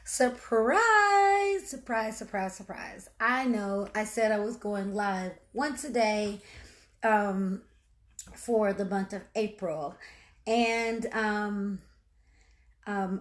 Surprise, surprise, surprise, surprise. I know I said I was going live once a day um, for the month of April. And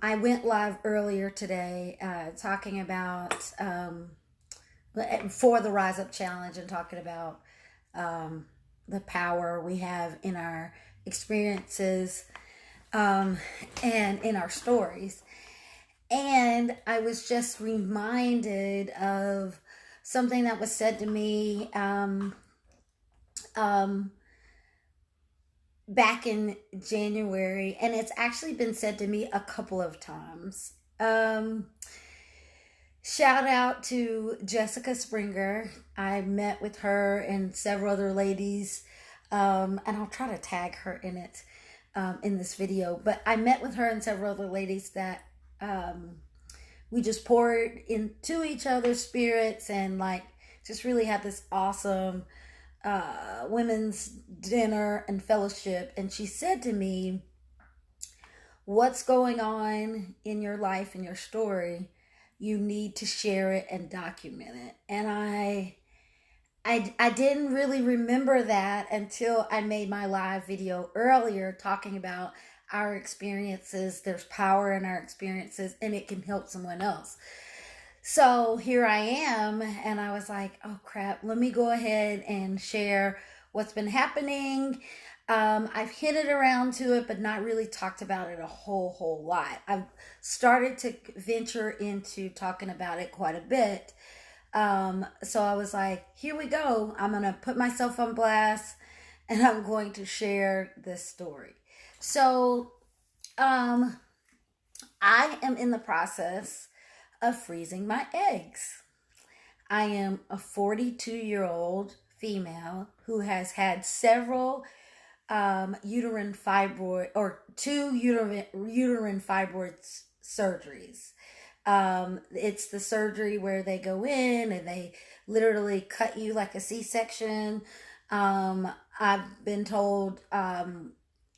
I went live earlier today talking about for the Rise Up Challenge and talking about um, the power we have in our experiences um, and in our stories. And I was just reminded of something that was said to me um, back in January, and it's actually been said to me a couple of times. Shout out to Jessica Springer. I met with her and several other ladies, and I'll try to tag her in it in this video. But I met with her and several other ladies that um, we just poured into each other's spirits and like just really had this awesome women's dinner and fellowship. And she said to me, what's going on in your life and your story, you need to share it and document it. And I didn't really remember that until I made my live video earlier talking about our experiences. There's power in our experiences and it can help someone else. So here I am, and I was like, oh crap, let me go ahead and share what's been happening. I've hinted around to it, but not really talked about it a whole lot. I've started to venture into talking about it quite a bit. So I was like, here we go. I'm going to put myself on blast and I'm going to share this story. So, I am in the process of freezing my eggs. I am a 42-year-old female who has had several uterine fibroid or two uterine fibroid surgeries. It's the surgery where they go in and they literally cut you like a C-section. I've been told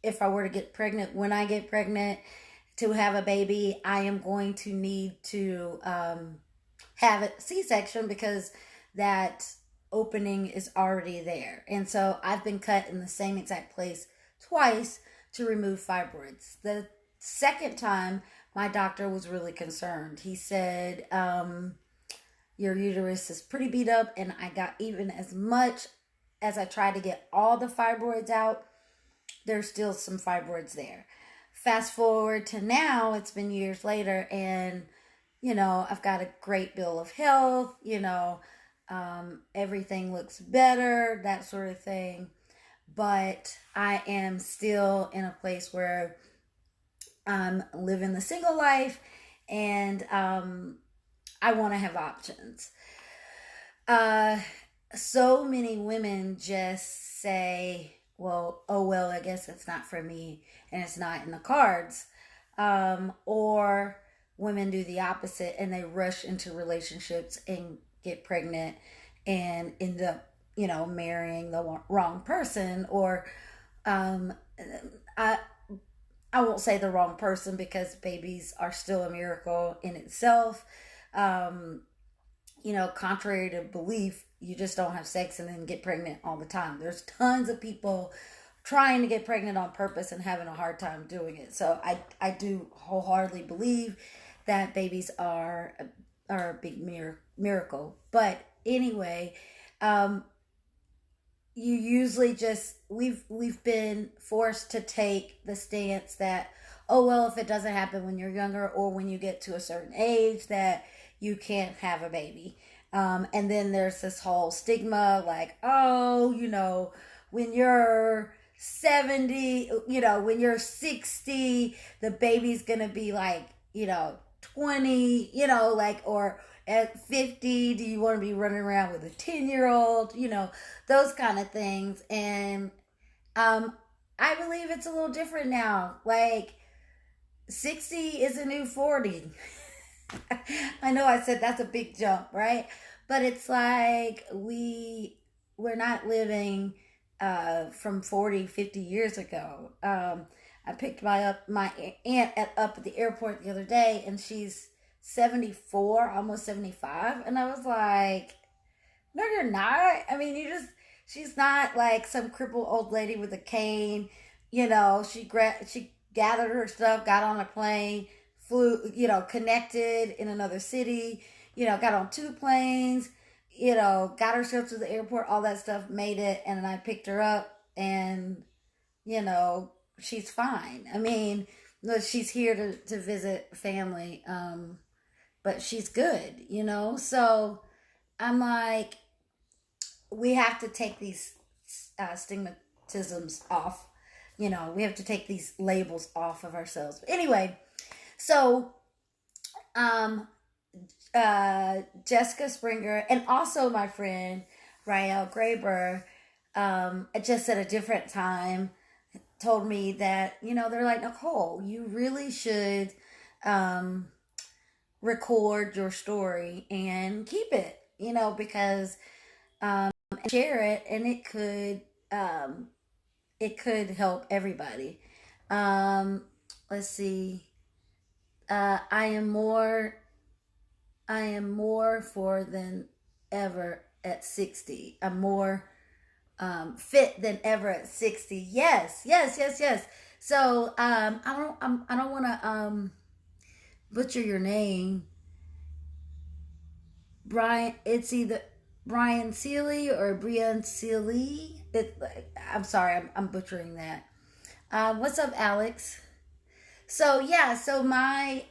if I were to get pregnant, when I get pregnant, to have a baby, I am going to need to have a C-section because that opening is already there. And so I've been cut in the same exact place twice to remove fibroids. The second time, my doctor was really concerned. He said, your uterus is pretty beat up, and I got even as much as I tried to get all the fibroids out, there's still some fibroids there. Fast forward to now, it's been years later, and I've got a great bill of health, everything looks better, that sort of thing. But I am still in a place where I'm living the single life, and I want to have options. So many women just say, well, oh, well, I guess it's not for me and it's not in the cards. Or women do the opposite and they rush into relationships and get pregnant and end up, marrying the wrong person. Or I, I won't say the wrong person because babies are still a miracle in itself. Um, Contrary to belief, you just don't have sex and then get pregnant all the time. There's tons of people trying to get pregnant on purpose and having a hard time doing it. So I do wholeheartedly believe that babies are a big miracle. But anyway, you usually just we've been forced to take the stance that, oh well, if it doesn't happen when you're younger or when you get to a certain age, that you can't have a baby. And then there's this whole stigma like, oh, when you're 70, when you're 60, the baby's gonna be like, 20, or at 50, do you want to be running around with a 10-year-old, those kind of things. And I believe it's a little different now. Like, 60 is a new 40. I know I said that's a big jump, right? But it's like we're not living from 40, 50 years ago. I picked my aunt up at the airport the other day, and she's 74, almost 75, and I was like, no, you're not. I mean, she's not like some crippled old lady with a cane. She gathered her stuff, got on a plane, flew, connected in another city, got on two planes, got herself to the airport, all that stuff, made it, and then I picked her up, and, you know, she's fine. I mean, look, she's here to visit family, but she's good, So I'm like, we have to take these stigmatisms off. We have to take these labels off of ourselves. But anyway, so um, Jessica Springer and also my friend Rael Graber, just at a different time, told me that, they're like, Nicole, you really should um, record your story and keep it, because share it, and it could help everybody. Um, let's see. I am more for than ever at 60. I'm more fit than ever at 60. Yes, yes, yes, yes. So I don't want to butcher your name, Brian. It's either Brian Seeley or Brian Seeley. I'm sorry, I'm butchering that. What's up, Alex? So yeah, so my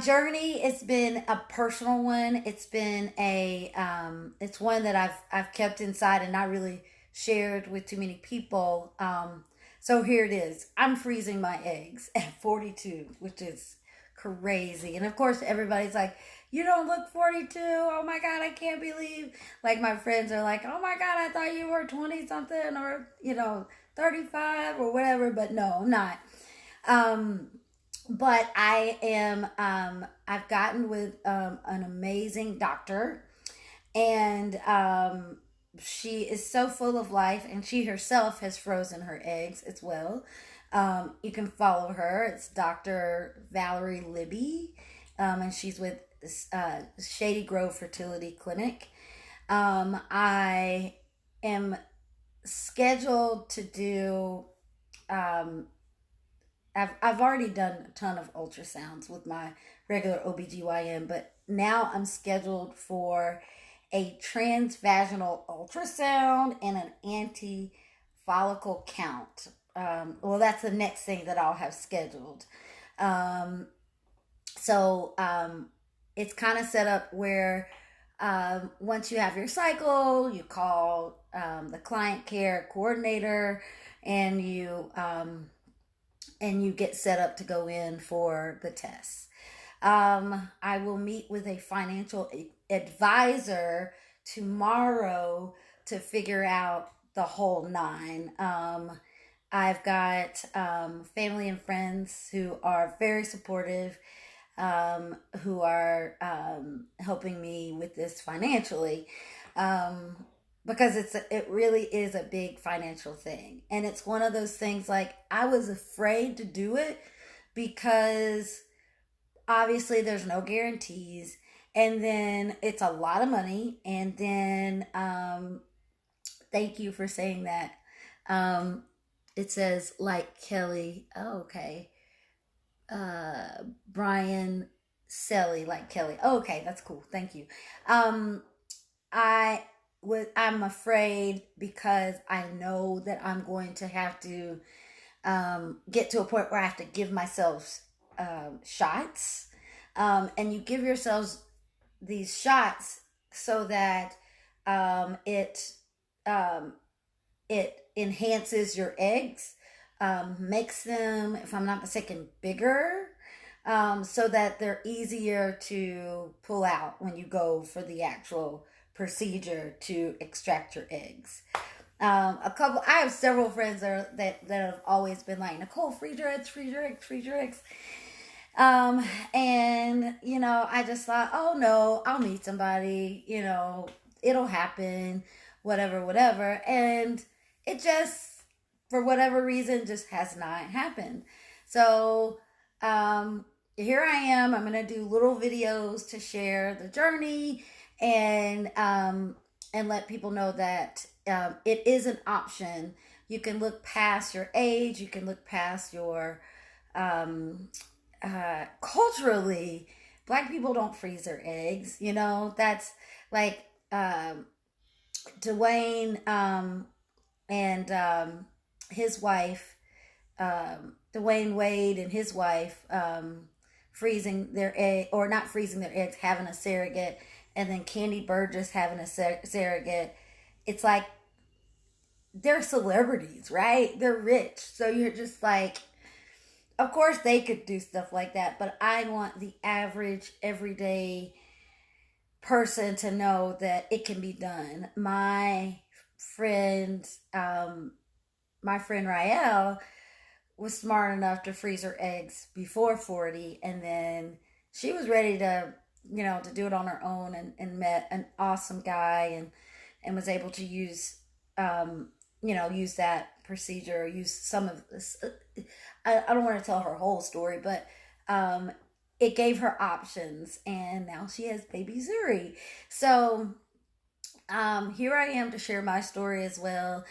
journey, it's been a personal one. It's one that I've kept inside and not really shared with too many people. So here it is. I'm freezing my eggs at 42, which is crazy. And of course, everybody's like, "You don't look 42. Oh my God, I can't believe." Like my friends are like, "Oh my God, I thought you were 20 something or 35 or whatever." But no, I'm not. Um, but I am. I've gotten with an amazing doctor, and she is so full of life, and she herself has frozen her eggs as well. You can follow her. It's Dr. Valerie Libby, and she's with Shady Grove Fertility Clinic. I am scheduled to do. Um, I've already done a ton of ultrasounds with my regular OBGYN, but now I'm scheduled for a transvaginal ultrasound and an anti follicle count. Well, that's the next thing that I'll have scheduled. Um, so it's kind of set up where once you have your cycle, you call the client care coordinator, and you get set up to go in for the tests. I will meet with a financial advisor tomorrow to figure out the whole nine. I've got family and friends who are very supportive, who are helping me with this financially. Um, because it really is a big financial thing, and it's one of those things, like, I was afraid to do it because obviously there's no guarantees, and then it's a lot of money, and then thank you for saying that. um it says like Kelly. Oh, okay. Brian Selly, like Kelly. Oh, okay, that's cool, thank you. um I'm afraid because I know that I'm going to have to get to a point where I have to give myself shots. And you give yourselves these shots so that it um, it enhances your eggs, makes them, if I'm not mistaken, bigger, so that they're easier to pull out when you go for the actual procedure to extract your eggs. I have several friends that have always been like, Nicole, freeze your eggs, freeze your eggs, freeze your eggs. And I just thought, oh no, I'll meet somebody, it'll happen, whatever, whatever. And it just for whatever reason, just has not happened. So here I am. I'm going to do little videos to share the journey and let people know that it is an option. You can look past your age. You can look past your um, culturally. Black people don't freeze their eggs. You know, that's like Dwayne and his wife, Dwayne Wade and his wife, freezing their egg, or not freezing their eggs, having a surrogate, and then Candy Burgess having a surrogate. It's like they're celebrities, right? They're rich. So you're just like, of course they could do stuff like that, but I want the average, everyday person to know that it can be done. Friend, um, my friend Rael was smart enough to freeze her eggs before 40, and then she was ready to, to do it on her own, and met an awesome guy, and was able to use, use that procedure, use some of this. I don't want to tell her whole story, but it gave her options, and now she has baby Zuri. So here I am to share my story as well.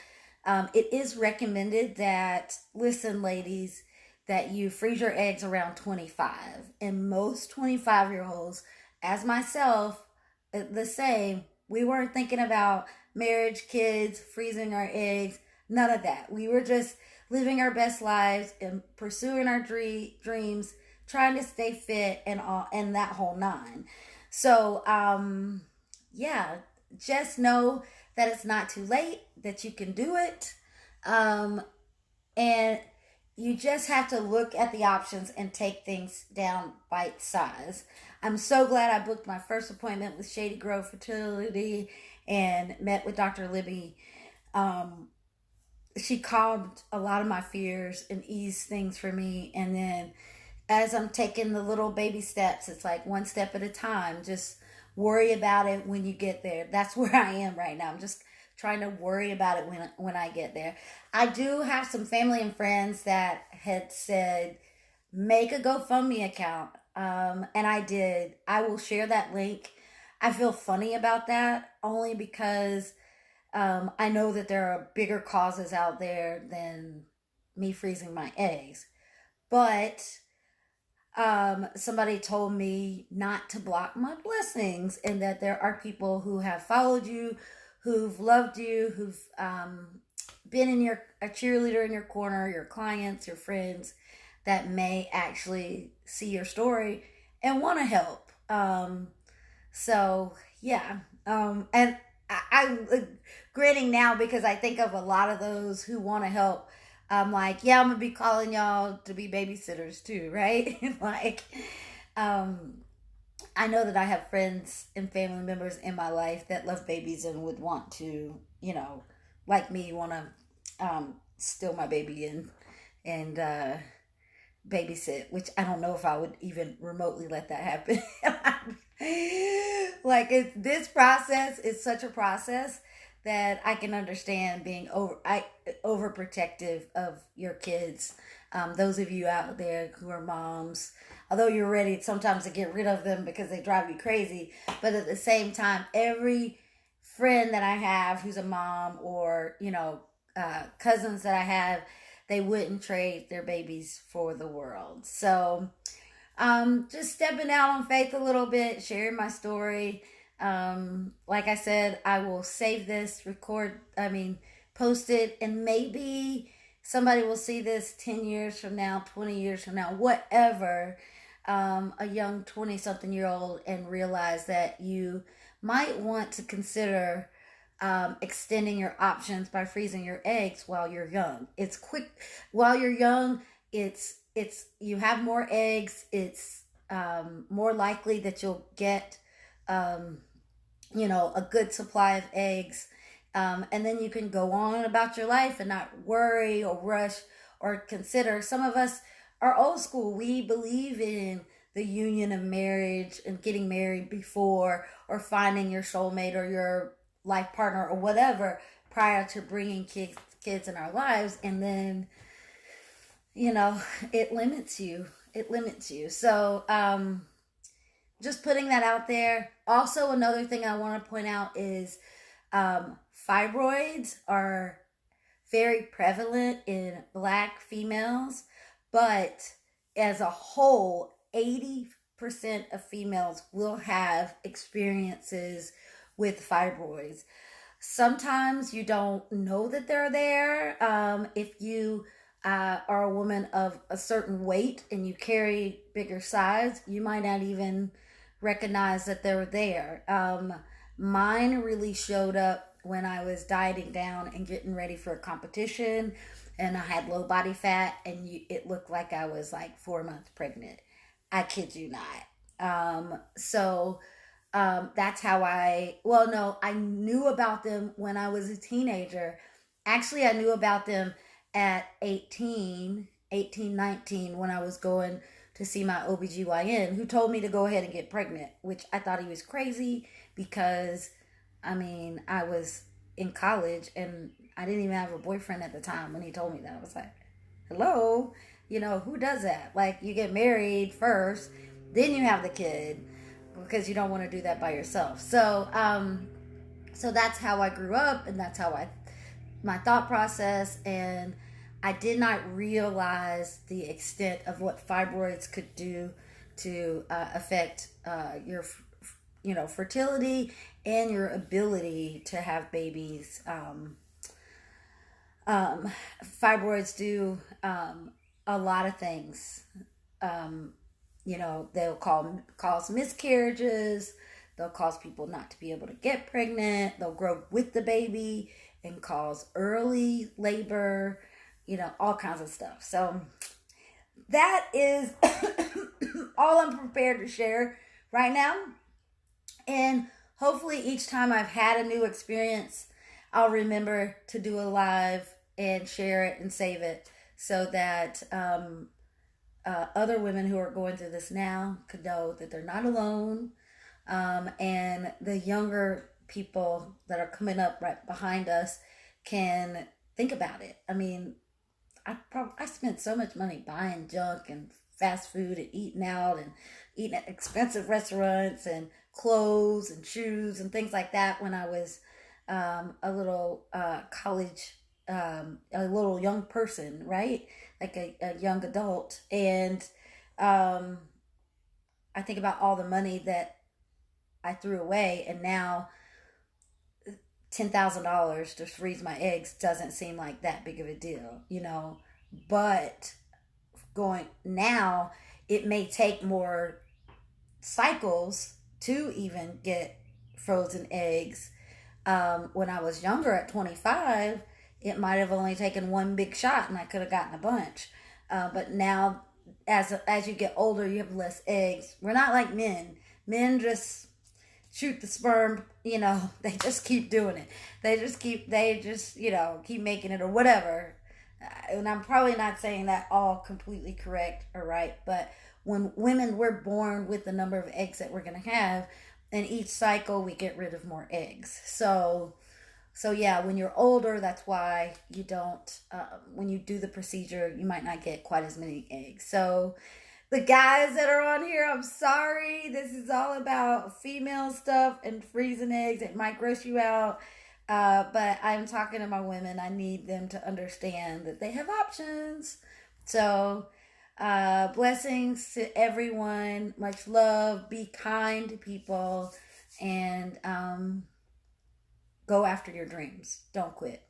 It is recommended that, listen, ladies, that you freeze your eggs around 25. And most 25-year-olds, as myself, the same, we weren't thinking about marriage, kids, freezing our eggs, none of that. We were just living our best lives and pursuing our dreams, trying to stay fit, and that whole nine. So, yeah, just know that it's not too late, that you can do it. Um, and you just have to look at the options and take things down bite size. I'm so glad I booked my first appointment with Shady Grove Fertility and met with Dr. Libby. Um, she calmed a lot of my fears and eased things for me. And then as I'm taking the little baby steps, it's like one step at a time. Just worry about it when you get there. That's where I am right now. I'm just trying to worry about it when I get there. I do have some family and friends that had said, make a GoFundMe account. And I did. I will share that link. I feel funny about that only because I know that there are bigger causes out there than me freezing my eggs. But somebody told me not to block my blessings, and that there are people who have followed you, who've loved you, who've been a cheerleader in your corner, your clients, your friends, that may actually see your story and want to help. So yeah, and I'm grinning now because I think of a lot of those who want to help. I'm like, yeah, I'm gonna be calling y'all to be babysitters too, right? Like, um, I know that I have friends and family members in my life that love babies and would want to, like me, want to steal my baby and babysit, which I don't know if I would even remotely let that happen. Like, this process is such a process that I can understand being overprotective of your kids. Those of you out there who are moms, although you're ready sometimes to get rid of them because they drive you crazy, but at the same time, every friend that I have who's a mom, or cousins that I have, they wouldn't trade their babies for the world. So just stepping out on faith a little bit, sharing my story. Like I said, I will save this, post it, and maybe somebody will see this 10 years from now, 20 years from now, whatever, a young 20 something year old, and realize that you might want to consider extending your options by freezing your eggs while you're young. It's quick while you're young. It's you have more eggs. It's more likely that you'll get a good supply of eggs. And then you can go on about your life and not worry or rush or consider. Some of us are old school. We believe in the union of marriage and getting married before, or finding your soulmate or your life partner or whatever prior to bringing kids in our lives, and then, you know, it limits you. It limits you. So, just putting that out there. Also, another thing I want to point out is fibroids are very prevalent in Black females, but as a whole, 80% of females will have experiences with fibroids. Sometimes you don't know that they're there. If you are a woman of a certain weight and you carry bigger size, you might not even recognize that they're there. Mine really showed up when I was dieting down and getting ready for a competition, and I had low body fat, and it looked like I was like 4 months pregnant. I kid you not. That's how well, no, I knew about them when I was a teenager. Actually, I knew about them at 19, when I was going to see my OBGYN, who told me to go ahead and get pregnant, which I thought he was crazy because, I mean, I was in college and I didn't even have a boyfriend at the time when he told me that. I was like, hello? You know, who does that? Like, you get married first, then you have the kid, because you don't want to do that by yourself. So that's how I grew up, and that's how my thought process, and I did not realize the extent of what fibroids could do to affect your, fertility and your ability to have babies. Fibroids do a lot of things. They'll cause miscarriages. They'll cause people not to be able to get pregnant. They'll grow with the baby and cause early labor, all kinds of stuff. So that is all I'm prepared to share right now. And hopefully each time I've had a new experience, I'll remember to do a live and share it and save it so that other women who are going through this now could know that they're not alone. And the younger people that are coming up right behind us can think about it. I mean, I spent so much money buying junk and fast food and eating out and eating at expensive restaurants and clothes and shoes and things like that when I was a little college, a little young person, right? Like a young adult. And I think about all the money that I threw away, and now $10,000 to freeze my eggs doesn't seem like that big of a deal, But going now, it may take more cycles to even get frozen eggs. When I was younger at 25, it might have only taken one big shot and I could have gotten a bunch. But now, as you get older, you have less eggs. We're not like men. Men just shoot the sperm, they just keep doing it. They just keep making it or whatever. And I'm probably not saying that all completely correct or right, but when women, we're born with the number of eggs that we're going to have, and each cycle we get rid of more eggs. So yeah, when you're older, that's why you don't, when you do the procedure, you might not get quite as many eggs. So the guys that are on here, I'm sorry. This is all about female stuff and freezing eggs. It might gross you out. But I'm talking to my women. I need them to understand that they have options. So, blessings to everyone. Much love. Be kind to people. And go after your dreams. Don't quit.